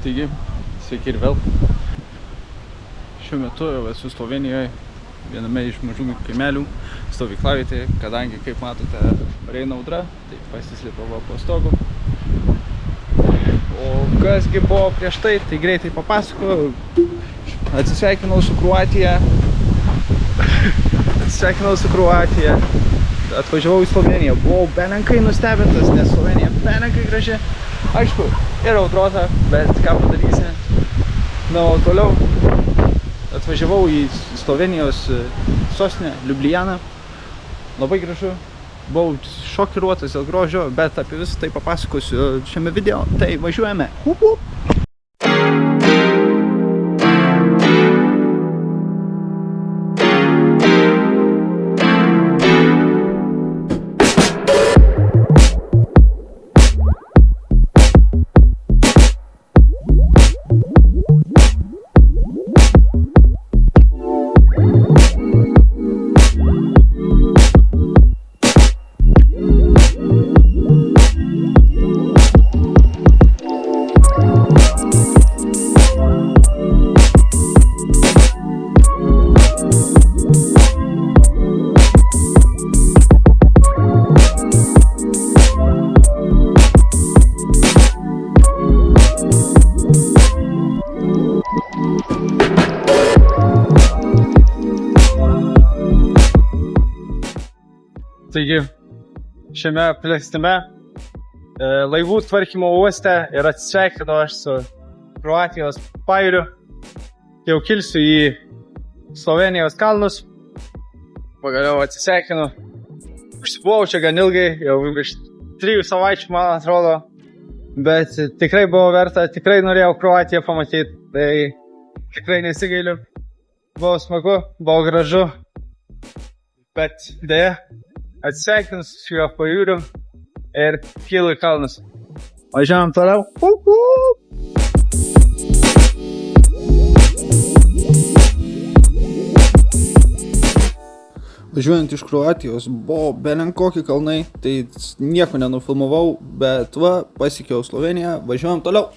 Taigi, sveiki ir vėl. Šiuo metu jau esu Slovenijoje, viename iš mažų kaimelių, stovyklavietėje, kadangi, kaip matote, reina audra, tai pasislėpau po stogu. O kasgi buvo prieš tai greitai papasakoju. Atsisveikinau su Kroatija. Atvažiavau į Sloveniją. Buvau belenkai nustebintas, nes Slovenija belenkai graži. Aišku, yra audrota, bet ką padarysi. Na, o toliau atvažiavau į Slovenijos sostinę, Liublianą. Labai gražu. Buvau šokiruotas dėl grožio, bet apie visą tai papasakosiu šiame video. Tai važiuojame. Taigi, šiame apleistame laivų tvarkymo uoste ir atsisveikinu aš su Kroatijos pajūriu. Jau kilsiu į Slovenijos kalnus. Pagaliau atsisveikinu. Užsibuvau čia gan ilgai, jau iš 3 savaičių, man atrodo. Bet tikrai buvo verta, tikrai norėjau Kroatiją pamatyti. Tai tikrai nesigailiu. Buvo smagu, buvo gražu. Bet deja, atsisveikinu su šiuo pajūriu ir kylu į kalnus. Važiuojam toliau. Važiuojant iš Kroatijos buvo belenkokie kalnai, tai nieko nenufilmavau, bet va, pasiekiau Sloveniją, važiuojam toliau.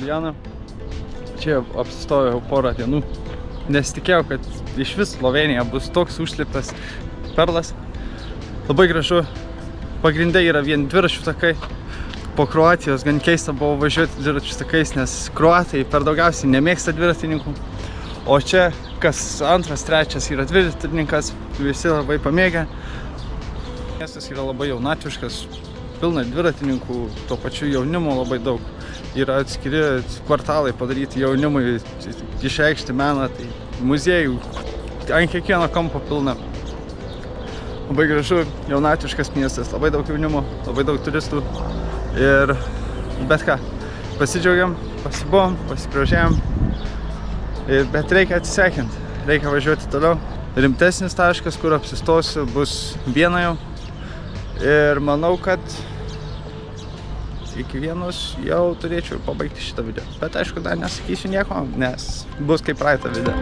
Liublianą. Čia apsistojau porą dienų. Nesitikėjau, kad iš vis Slovenija bus toks užslėptas perlas. Labai gražu. Pagrinde yra vien dviračių takai. Po Kroatijos gan keista buvo važiuoti dviračių takais, nes kroatai per daugiausiai nemėgsta dviratininkų. O čia kas antras, trečias yra dviratininkas, visi labai pamėgę. Miestas yra labai jaunatviškas, pilna dviratininkų, tuo pačiu jaunimo labai daug. Yra atskiri kvartalai padaryti jaunimui, išreikšti meną, tai muziejų ant kiekvieno kampo pilna. Labai gražu, jaunatviškas miestas, labai daug jaunimo, labai daug turistų. Ir bet ką, pasidžiaugiam, pasibuvom, pasigrožėjom. Bet reikia atsisveikinti, reikia važiuoti toliau. Rimtesnis taškas, kur apsistosiu, bus Viena jau. Ir manau, kad iki Vienos jau turėčiau pabaigti šitą video. Bet aišku, dar nesakysiu nieko, nes bus kaip praeitą video.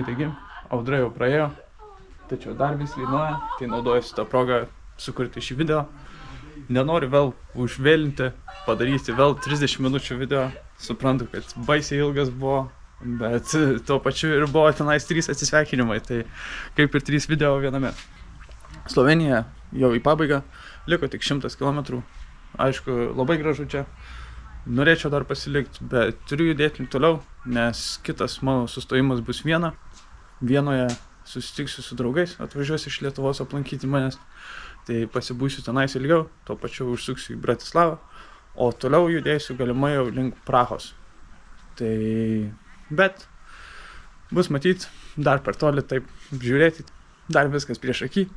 Taigi, audra jau praėjo, tačiau dar vis lynoja, tai naudojusi tą progą sukurti šį video. Nenoriu vėl užvėlinti, padaryti vėl 30 minučių video. Suprantu, kad baisiai ilgas buvo, Bet tuo pačiu ir buvo tenais 3 atsisveikinimai, tai kaip ir 3 video viename. Slovenija jau į pabaigą, liko tik 100 km. Aišku, labai gražu čia. Norėčiau dar pasilikti, bet turiu judėti toliau, nes kitas mano sustojimas bus Vienoje susitiksiu su draugais, atvažiuosiu iš Lietuvos aplankyti manęs. Tai pasibūsiu tenais ilgiau, tuo pačiu užsuksiu į Bratislavą, o toliau judėsiu galimai jau link Prahos. Tai, bet bus matyt, dar per toli taip žiūrėti, dar viskas prieš akį.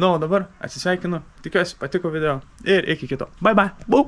O dabar atsisveikinu, tikiuosi patiko video ir iki kito. Bye bye. Bye.